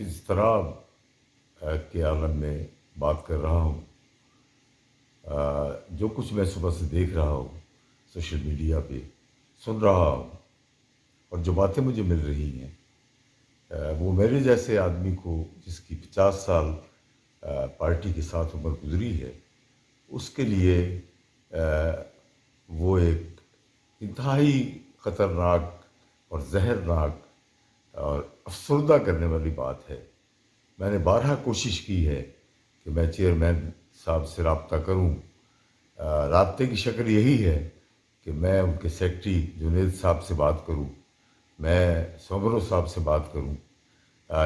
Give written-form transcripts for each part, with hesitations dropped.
بہت اضطراب کے عالم میں بات کر رہا ہوں۔ جو کچھ میں صبح سے دیکھ رہا ہوں سوشل میڈیا پہ، سن رہا ہوں، اور جو باتیں مجھے مل رہی ہیں، وہ میرے جیسے آدمی کو جس کی 50 سال پارٹی کے ساتھ عمر گزری ہے، اس کے لیے وہ ایک انتہائی خطرناک اور زہرناک اور افسردہ کرنے والی بات ہے۔ میں نے بارہا کوشش کی ہے کہ میں چیئرمین صاحب سے رابطہ کروں۔ رابطے کی شکل یہی ہے کہ میں ان کے سیکرٹری جنید صاحب سے بات کروں، میں سومرو صاحب سے بات کروں،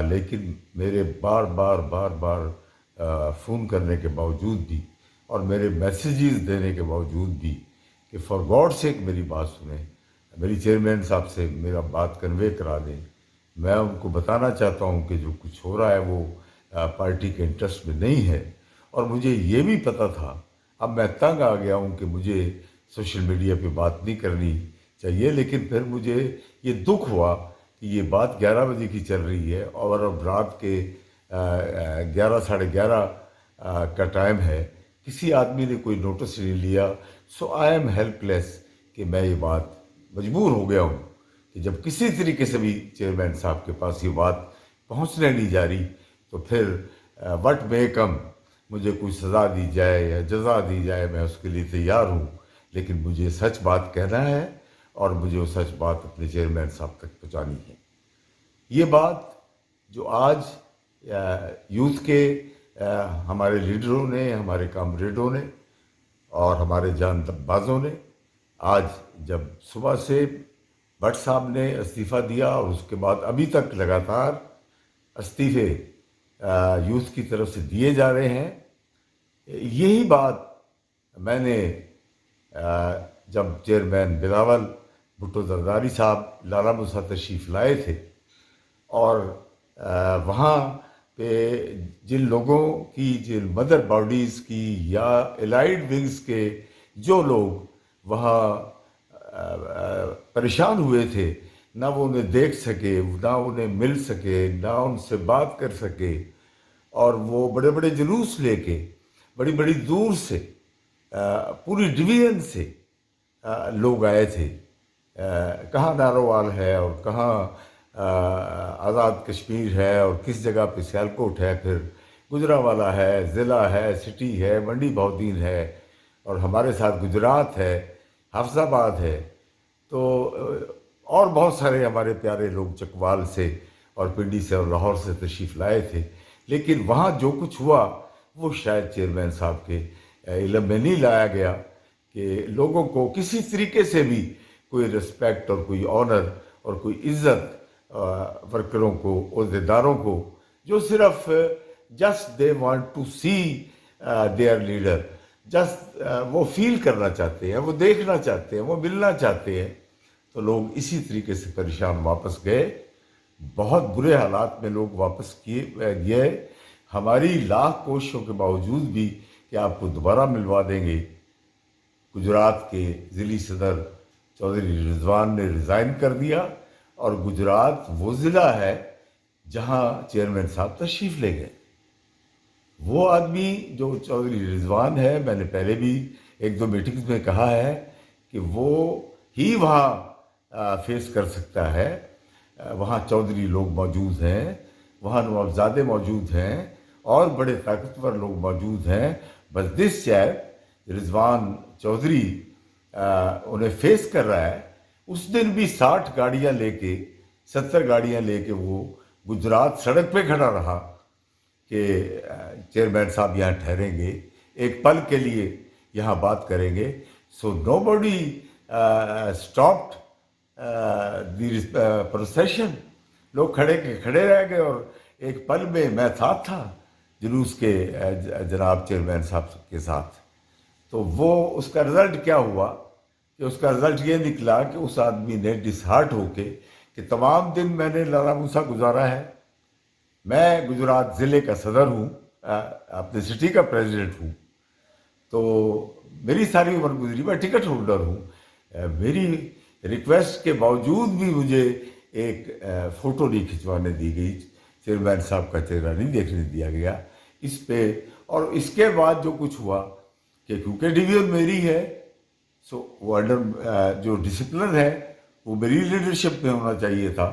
لیکن میرے بار بار فون کرنے کے باوجود بھی اور میرے میسیجز دینے کے باوجود بھی کہ فار گاڈ سیک میری بات سنیں، میری چیئرمین صاحب سے میرا بات کنوے کرا دیں۔ میں ان کو بتانا چاہتا ہوں کہ جو کچھ ہو رہا ہے وہ پارٹی کے انٹرسٹ میں نہیں ہے، اور مجھے یہ بھی پتہ تھا، اب میں تنگ آ گیا ہوں کہ مجھے سوشل میڈیا پہ بات نہیں کرنی چاہیے، لیکن پھر مجھے یہ دکھ ہوا کہ یہ بات 11 بجے کی چل رہی ہے اور اب رات کے 11 ساڑھے 11 کا ٹائم ہے، کسی آدمی نے کوئی نوٹس نہیں لیا۔ سو آئی ایم ہیلپ لیس کہ میں یہ بات مجبور ہو گیا ہوں کہ جب کسی طریقے سے بھی چیئرمین صاحب کے پاس یہ بات پہنچنے نہیں جا رہی تو پھر وٹ مے کم، مجھے کوئی سزا دی جائے یا جزا دی جائے، میں اس کے لیے تیار ہوں، لیکن مجھے سچ بات کہنا ہے اور مجھے وہ سچ بات اپنے چیئرمین صاحب تک پہنچانی ہے۔ یہ بات جو آج یوتھ کے ہمارے لیڈروں نے، ہمارے کامریڈوں نے اور ہمارے جان بازوں نے، آج جب صبح سے بٹ صاحب نے استعفیٰ دیا اور اس کے بعد ابھی تک لگاتار استعفے یوتھ کی طرف سے دیے جا رہے ہیں، یہی بات میں نے جب چیئرمین بلاول بھٹو زرداری صاحب لالہ موسیٰ تشریف لائے تھے، اور وہاں پہ جن لوگوں کی، جن مدر باڈیز کی یا الائیڈ ونگز کے جو لوگ وہاں پریشان ہوئے تھے، نہ وہ انہیں دیکھ سکے، نہ انہیں مل سکے، نہ ان سے بات کر سکے، اور وہ بڑے بڑے جلوس لے کے بڑی بڑی دور سے پوری ڈویژن سے لوگ آئے تھے۔ کہاں نارووال ہے اور کہاں آزاد کشمیر ہے اور کس جگہ پہ سیالکوٹ ہے، پھر گجرانوالہ ہے، ضلع ہے، سٹی ہے، منڈی بہودین ہے، اور ہمارے ساتھ گجرات ہے، حفظ آباد ہے، تو اور بہت سارے ہمارے پیارے لوگ چکوال سے اور پنڈی سے اور لاہور سے تشریف لائے تھے۔ لیکن وہاں جو کچھ ہوا وہ شاید چیئرمین صاحب کے علم میں نہیں لایا گیا کہ لوگوں کو کسی طریقے سے بھی کوئی رسپیکٹ اور کوئی آنر اور کوئی عزت ورکروں کو، عہدیداروں کو، جو صرف just they want to see their leader, just وہ فیل کرنا چاہتے ہیں، وہ دیکھنا چاہتے ہیں، وہ ملنا چاہتے ہیں، تو لوگ اسی طریقے سے پریشان واپس گئے۔ بہت برے حالات میں لوگ واپس گئے۔ ہماری لاکھ کوششوں کے باوجود بھی کہ آپ کو دوبارہ ملوا دیں گے، گجرات کے ضلعی صدر چودھری رضوان نے ریزائن کر دیا، اور گجرات وہ ضلع ہے جہاں چیئرمین صاحب تشریف لے گئے۔ وہ آدمی جو چودھری رضوان ہے، میں نے پہلے بھی 1-2 میٹنگز میں کہا ہے کہ وہ ہی وہاں فیس کر سکتا ہے۔ وہاں چودھری لوگ موجود ہیں، وہاں نوابزادے موجود ہیں، اور بڑے طاقتور لوگ موجود ہیں، بس دس چیپ رضوان چودھری انہیں فیس کر رہا ہے۔ اس دن بھی 60 گاڑیاں لے کے، 70 گاڑیاں لے کے وہ گجرات سڑک پہ کھڑا رہا کہ چیئرمین صاحب یہاں ٹھہریں گے، ایک پل کے لیے یہاں بات کریں گے۔ سو نو باڈی اسٹاپڈ دی پروسیشن، لوگ کھڑے رہ گئے، اور ایک پل میں میں ساتھ تھا جلوس کے جناب چیئرمین صاحب کے ساتھ۔ تو وہ اس کا رزلٹ کیا ہوا کہ اس کا رزلٹ یہ نکلا کہ اس آدمی نے ڈس ہارٹ ہو کے کہ تمام دن میں نے لالہ موسیٰ گزارا ہے، میں گجرات ضلع کا صدر ہوں، اپنے سٹی کا پریزیڈنٹ ہوں، تو میری ساری عمر گزری، میں ٹکٹ ہولڈر ہوں، میری ریکویسٹ کے باوجود بھی مجھے ایک فوٹو نہیں کھنچوانے دی گئی چیئرمین صاحب کا چہرہ نہیں دیکھنے دیا گیا اس پہ. اور اس کے بعد جو کچھ ہوا کہ کیونکہ ڈویژن میری ہے، سو وہ انڈر جو ڈسپلن ہے وہ میری لیڈرشپ میں ہونا چاہیے تھا،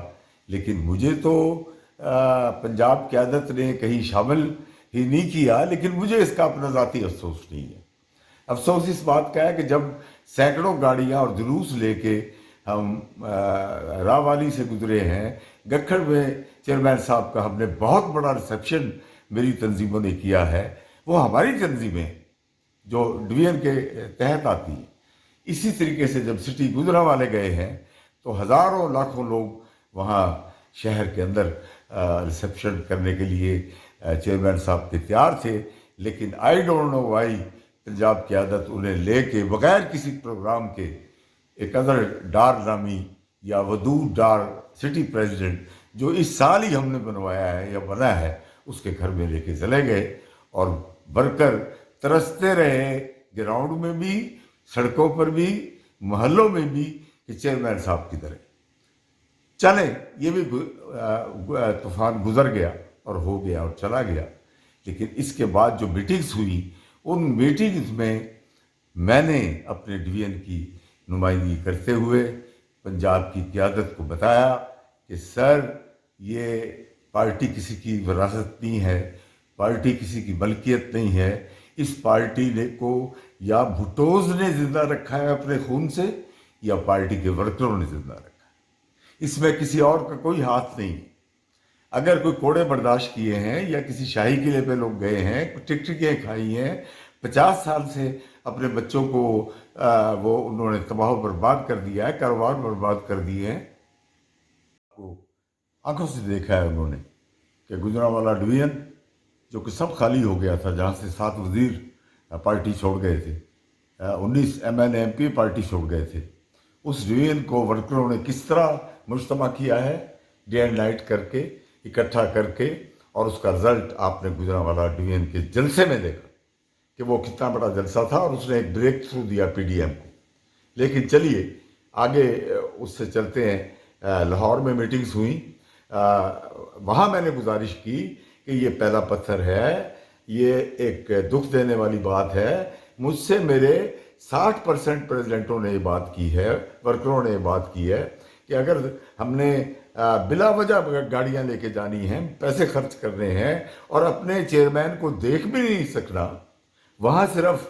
لیکن مجھے تو پنجاب قیادت نے کہیں شامل ہی نہیں کیا. لیکن مجھے اس کا اپنا ذاتی افسوس نہیں ہے. افسوس اس بات کا ہے کہ جب سینکڑوں گاڑیاں اور جلوس لے کے ہم راہ والی سے گزرے ہیں، گکھڑ میں چیئرمین صاحب کا ہم نے بہت بڑا ریسیپشن میری تنظیموں نے کیا ہے. وہ ہماری تنظیمیں جو ڈویژن کے تحت آتی ہیں. اسی طریقے سے جب سٹی گجرا والے گئے ہیں تو ہزاروں لاکھوں لوگ وہاں شہر کے اندر ریسیپشن کرنے کے لیے چیئرمین صاحب کے تیار تھے. لیکن I don't know why Punjab قیادت انہیں لے کے بغیر کسی پروگرام کے ایک ادر ڈار نامی یا ودود ڈار سٹی پریزیڈنٹ جو اس سال ہی ہم نے بنوایا ہے یا بنا ہے اس کے گھر میں لے کے چلے گئے، اور ورکر ترستے رہے گراؤنڈ میں بھی، سڑکوں پر بھی، محلوں میں بھی کہ چیئرمین صاحب کی طرح چلیں. یہ بھی طوفان گزر گیا اور ہو گیا اور چلا گیا. لیکن اس کے بعد جو میٹنگز ہوئی ان میٹنگز میں میں نے اپنے ڈویژن کی نمائندگی کرتے ہوئے پنجاب کی قیادت کو بتایا کہ سر یہ پارٹی کسی کی وراثت نہیں ہے، پارٹی کسی کی ملکیت نہیں ہے. اس پارٹی کو یا بھٹوز نے زندہ رکھا ہے اپنے خون سے یا پارٹی کے ورکروں نے زندہ رکھا ہے. اس میں کسی اور کا کوئی ہاتھ نہیں. اگر کوئی کوڑے برداشت کیے ہیں یا کسی شاہی قلعے پہ لوگ گئے ہیں، ٹکٹکیاں کھائی ہیں، 50 سال سے اپنے بچوں کو وہ انہوں نے تباہ و برباد کر دیا ہے، کاروبار برباد کر دیے ہیں. آنکھوں سے دیکھا ہے انہوں نے کہ گجرانوالہ ڈویژن جو کہ سب خالی ہو گیا تھا، جہاں سے 7 وزیر پارٹی چھوڑ گئے تھے، 19 MN MP پارٹی چھوڑ گئے تھے، اس ڈویژن کو ورکروں نے کس طرح مجتمع کیا ہے، ڈے اینڈ نائٹ کر کے، اکٹھا کر کے. اور اس کا رزلٹ آپ نے گجرانوالہ ڈویژن کے جلسے میں دیکھا کہ وہ کتنا بڑا جلسہ تھا، اور اس نے ایک بریک تھرو دیا PDM کو. لیکن چلیے آگے اس سے چلتے ہیں. لاہور میں میٹنگز ہوئیں، وہاں میں نے گزارش کی کہ یہ پہلا پتھر ہے، یہ ایک دکھ دینے والی بات ہے. مجھ سے میرے 60% پریزیڈنٹوں نے یہ بات کی ہے، ورکروں نے یہ بات کی ہے کہ اگر ہم نے بلا وجہ گاڑیاں لے کے جانی ہیں، پیسے خرچ کرنے ہیں، اور اپنے چیئرمین کو دیکھ بھی نہیں سکنا، وہاں صرف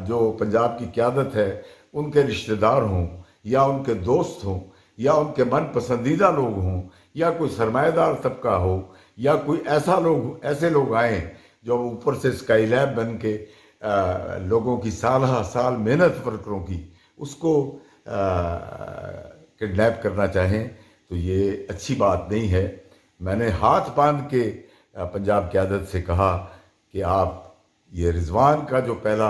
جو پنجاب کی قیادت ہے ان کے رشتہ دار ہوں یا ان کے دوست ہوں یا ان کے من پسندیدہ لوگ ہوں یا کوئی سرمایہ دار طبقہ ہو یا کوئی ایسے لوگ آئیں جو اوپر سے اسکائی لیب بن کے لوگوں کی سالہ سال محنت ورکروں کی اس کو کڈنیپ کرنا چاہیں، تو یہ اچھی بات نہیں ہے. میں نے ہاتھ باندھ کے پنجاب قیادت سے کہا کہ آپ یہ رضوان کا جو پہلا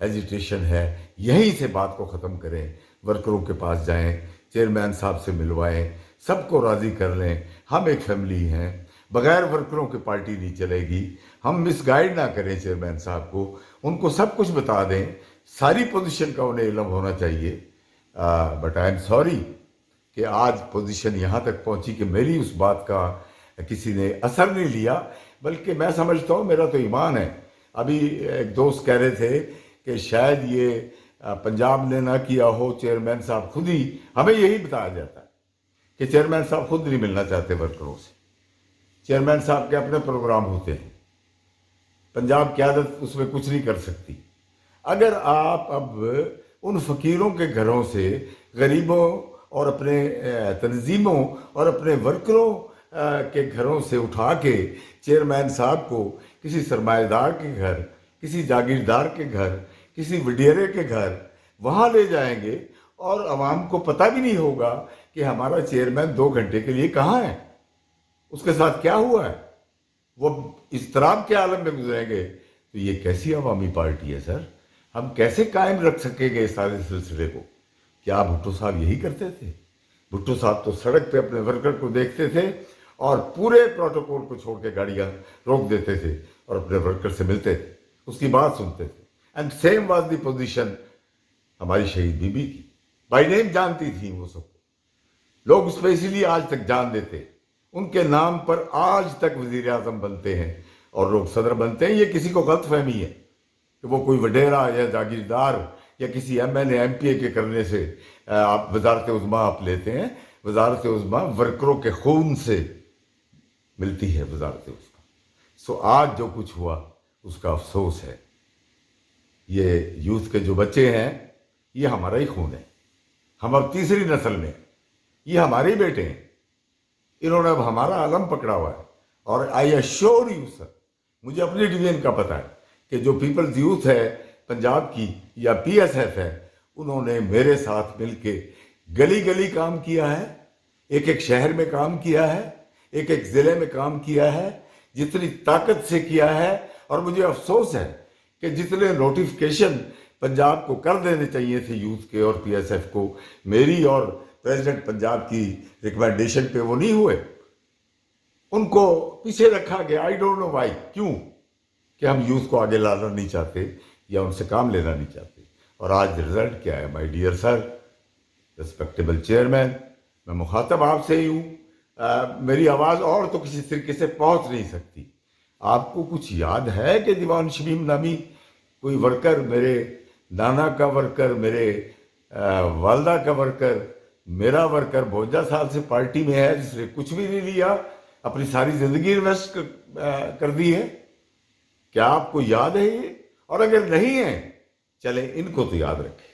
ایجیٹیشن ہے یہیں سے بات کو ختم کریں، ورکروں کے پاس جائیں، چیئرمین صاحب سے ملوائیں، سب کو راضی کر لیں. ہم ایک فیملی ہیں، بغیر ورکروں کی پارٹی نہیں چلے گی. ہم مس گائیڈ نہ کریں چیئرمین صاحب کو، ان کو سب کچھ بتا دیں، ساری پوزیشن کا انہیں علم ہونا چاہیے. بٹ آئی ایم سوری کہ آج پوزیشن یہاں تک پہنچی کہ میری اس بات کا کسی نے اثر نہیں لیا، بلکہ میں سمجھتا ہوں میرا تو ایمان ہے. ابھی ایک دوست کہہ رہے تھے کہ شاید یہ پنجاب نے نہ کیا ہو، چیئرمین صاحب خود ہی، ہمیں یہی بتایا جاتا ہے کہ چیئرمین صاحب خود نہیں ملنا چاہتے ورکروں سے. چیئرمین صاحب کے اپنے پروگرام ہوتے ہیں، پنجاب قیادت اس میں کچھ نہیں کر سکتی. اگر آپ اب ان فقیروں کے گھروں سے، غریبوں اور اپنے تنظیموں اور اپنے ورکروں کے گھروں سے اٹھا کے چیئرمین صاحب کو کسی سرمایہ دار کے گھر، کسی جاگیردار کے گھر، کسی وڈیرے کے گھر وہاں لے جائیں گے اور عوام کو پتہ بھی نہیں ہوگا کہ ہمارا چیئرمین 2 گھنٹے کے لیے کہاں ہے، اس کے ساتھ کیا ہوا ہے، وہ اضطراب کے عالم میں گزریں گے، تو یہ کیسی عوامی پارٹی ہے سر؟ ہم کیسے قائم رکھ سکیں گے اس سارے سلسلے کو؟ کیا بھٹو صاحب یہی کرتے تھے؟ بھٹو صاحب تو سڑک پہ اپنے ورکر کو دیکھتے تھے اور پورے پروٹوکول کو چھوڑ کے گاڑیاں روک دیتے تھے اور اپنے ورکر سے ملتے تھے، اس کی بات سنتے تھے. And same was the position ہماری شہید بی کی. بائی نیم جانتی تھیں وہ سب. لوگ اس پہ اسی لیے آج تک جان دیتے ان کے نام پر آج تک وزیر اعظم بنتے ہیں اور لوگ صدر بنتے ہیں. یہ کسی کو غلط فہمی ہے کہ وہ کوئی وڈیرا یا جاگیردار یا کسی M L A M P A کے کرنے سے آپ وزارت عظمیٰ آپ لیتے ہیں. وزارت عظمیٰ ورکروں کے خون سے ملتی ہے وزارت عظمیٰ. سو آج جو کچھ ہوا اس کا افسوس ہے. یہ یوتھ کے جو بچے ہیں یہ ہمارا ہی خون ہے. ہم اب تیسری نسل میں ہیں. یہ ہمارے ہی بیٹے ہیں. انہوں نے اب ہمارا علم پکڑا ہوا ہے. اور آئی ایشور یو سر، مجھے اپنی ڈویژن کا پتہ ہے کہ جو پیپلز یوتھ ہے پنجاب کی یا پی ایس ایف ہے، انہوں نے میرے ساتھ مل کے گلی گلی کام کیا ہے، ایک ایک شہر میں کام کیا ہے، ایک ایک ضلع میں کام کیا ہے، جتنی طاقت سے کیا ہے. اور مجھے افسوس ہے کہ جتنے نوٹیفیکیشن پنجاب کو کر دینے چاہیے تھے یوتھ کے اور پی ایس ایف کو، میری اور پریزیڈنٹ پنجاب کی ریکمنڈیشن پہ وہ نہیں ہوئے. ان کو پیچھے رکھا گیا. آئی ڈونٹ نو وائی، کیوں؟ کہ ہم یوتھ کو آگے لانا نہیں چاہتے یا ان سے کام لینا نہیں چاہتے. اور آج رزلٹ کیا ہے my dear sir, respectable chairman, میں مخاطب آپ سے ہی ہوں. میری آواز اور تو کسی طریقے سے پہنچ نہیں سکتی. آپ کو کچھ یاد ہے کہ دیوان شمیم نامی کوئی ورکر، میرے نانا کا ورکر، میرے والدہ کا ورکر، میرا ورکر 52 سال سے پارٹی میں ہے، جس نے کچھ بھی نہیں لیا، اپنی ساری زندگی انویسٹ کر دی ہے؟ کیا آپ کو یاد ہے یہ؟ اور اگر نہیں ہے، چلیں ان کو تو یاد رکھیں.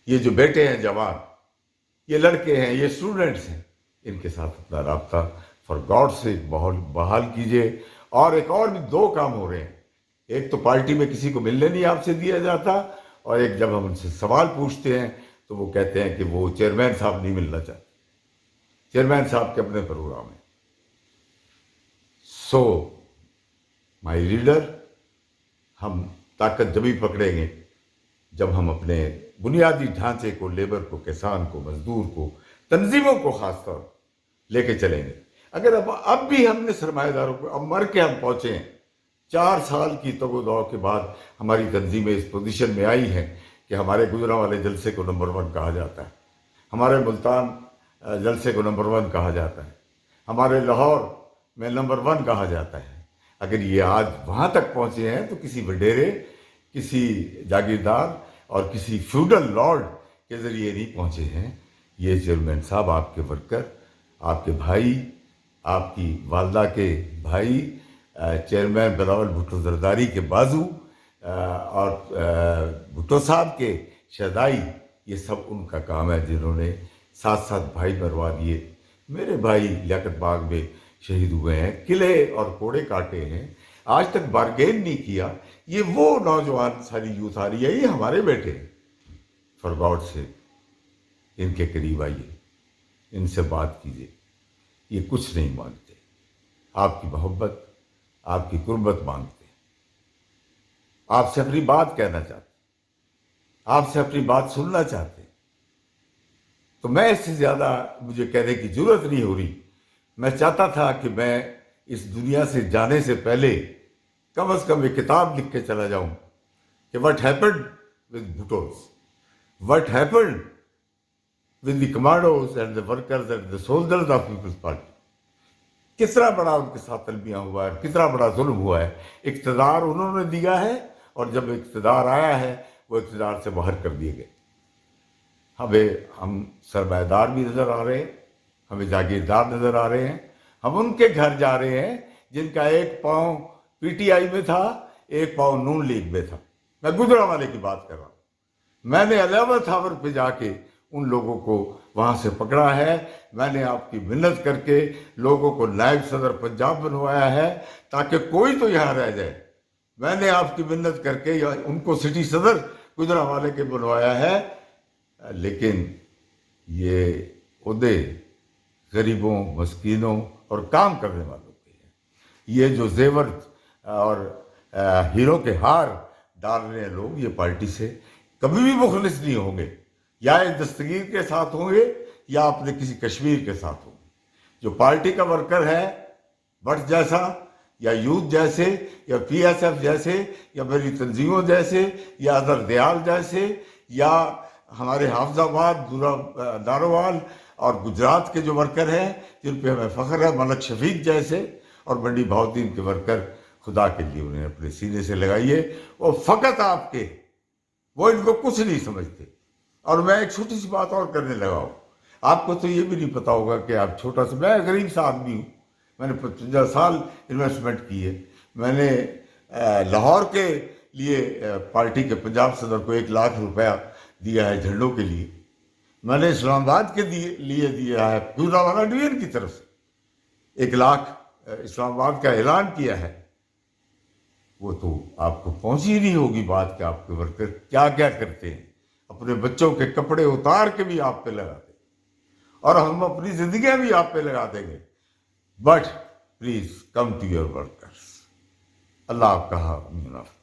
یہ جو بیٹے ہیں جوان، یہ لڑکے ہیں، یہ اسٹوڈنٹس ہیں، ان کے ساتھ اپنا رابطہ فار گاڈ سے بحال کیجئے. اور ایک اور بھی 2 کام ہو رہے ہیں. ایک تو پارٹی میں کسی کو ملنے نہیں آپ سے دیا جاتا، اور ایک جب ہم ان سے سوال پوچھتے ہیں تو وہ کہتے ہیں کہ وہ چیئرمین صاحب نہیں ملنا چاہتے، چیئرمین صاحب کے اپنے پروگرام ہیں. سو مائی لیڈر، ہم طاقت جبھی پکڑیں گے جب ہم اپنے بنیادی ڈھانچے کو، لیبر کو، کسان کو، مزدور کو، تنظیموں کو خاص طور لے کے چلیں گے. اگر اب بھی ہم نے سرمایہ داروں کو، اب مر کے ہم پہنچے ہیں، 4 سال کی تگ و دو کے بعد ہماری تنظیمیں اس پوزیشن میں آئی ہیں کہ ہمارے گجرانوالے جلسے کو نمبر 1 کہا جاتا ہے، ہمارے ملتان جلسے کو نمبر 1 کہا جاتا ہے، ہمارے لاہور میں نمبر 1 کہا جاتا ہے. اگر یہ آج وہاں تک پہنچے ہیں تو کسی وڈیرے، کسی جاگیردار اور کسی فیوڈل لارڈ کے ذریعے نہیں پہنچے ہیں. یہ چیئرمین صاحب آپ کے ورکر، آپ کے بھائی، آپ کی والدہ کے بھائی، چیئرمین بلاول بھٹو زرداری کے بازو، اور بھٹو صاحب کے شہدائی، یہ سب ان کا کام ہے جنہوں نے 7 بھائی مروا دیے. میرے بھائی لیاقت باغ میں شہید ہوئے ہیں، قلعے اور کوڑے کاٹے ہیں، آج تک بارگین نہیں کیا. یہ وہ نوجوان ساری یوتھ آ رہی ہے، یہ ہمارے بیٹے ہیں. فار گاڈ سے ان کے قریب آئیے، ان سے بات کیجیے. یہ کچھ نہیں مانگتے، آپ کی محبت، آپ کی قربت مانگتے ہیں. آپ سے اپنی بات کہنا چاہتے، آپ سے اپنی بات سننا چاہتے. تو میں اس سے زیادہ مجھے کہنے کی ضرورت نہیں ہو رہی. میں چاہتا تھا کہ میں اس دنیا سے جانے سے پہلے کم از کم ایک کتاب لکھ کے چلا جاؤں کہ what happened with Bhuttos, what happened with the commandos and the workers and the soldiers of Peoples Party. کتنا بڑا ان کے ساتھ المیہ ہوا ہے، کتنا بڑا ظلم ہوا ہے. اقتدار انہوں نے دیا ہے، اور جب اقتدار آیا ہے وہ اقتدار سے باہر کر دیے گئے. ہم سرمایہ دار بھی نظر آ رہے ہیں، ہمیں جاگیردار نظر آ رہے ہیں. ہم ان کے گھر جا رہے ہیں جن کا ایک پاؤں پی ٹی آئی میں تھا، ایک پاؤں نون لیگ میں تھا. میں گجرانوالے کی بات کر رہا ہوں. میں نے 11th آور پہ جا کے ان لوگوں کو وہاں سے پکڑا ہے. میں نے آپ کی منت کر کے لوگوں کو نائب صدر پنجاب بنوایا ہے تاکہ کوئی تو یہاں رہ جائے. میں نے آپ کی منت کر کے ان کو سٹی صدر گجرانوالے کے بنوایا ہے. لیکن یہ عہدے غریبوں، مسکینوں اور کام کرنے والوں کے ہیں. یہ جو زیور اور ہیروں کے ہار ڈال رہے ہیں لوگ، یہ پارٹی سے کبھی بھی مخلص نہیں ہوں گے. یا اس دستگیر کے ساتھ ہوں گے یا اپنے کسی کشمیر کے ساتھ ہوں گے. جو پارٹی کا ورکر ہے، بٹ جیسا یا یوتھ جیسے یا پی ایس ایف جیسے یا میری تنظیموں جیسے یا اظہر دیال جیسے یا ہمارے حافظ آباد، داروال اور گجرات کے جو ورکر ہیں جن پہ ہمیں فخر ہے، ملک شفیق جیسے، اور منڈی بہاؤالدین کے ورکر، خدا کے لیے انہیں اپنے سینے سے لگائیے، وہ فقط آپ کے، وہ ان کو کچھ نہیں سمجھتے۔ اور میں ایک چھوٹی سی بات اور کرنے لگا ہوں، آپ کو تو یہ بھی نہیں پتا ہوگا کہ آپ چھوٹا سا، میں غریب سا آدمی ہوں، میں نے 55 سال انویسٹمنٹ کی ہے۔ میں نے لاہور کے لیے پارٹی کے پنجاب صدر کو 1 لاکھ روپیہ دیا ہے جھنڈوں کے لیے۔ میں نے اسلام آباد کے لیے دیا ہے پورا ڈویژن کی طرف سے 1 لاکھ اسلام آباد کا اعلان کیا ہے۔ وہ تو آپ کو پہنچی نہیں ہوگی بات کہ آپ کے ورکر کیا کیا کرتے ہیں، اپنے بچوں کے کپڑے اتار کے بھی آپ پہ لگاتے ہیں، اور ہم اپنی زندگیاں بھی آپ پہ لگا دیں گے۔ But please come to your workers. اللہ آپ کا منافع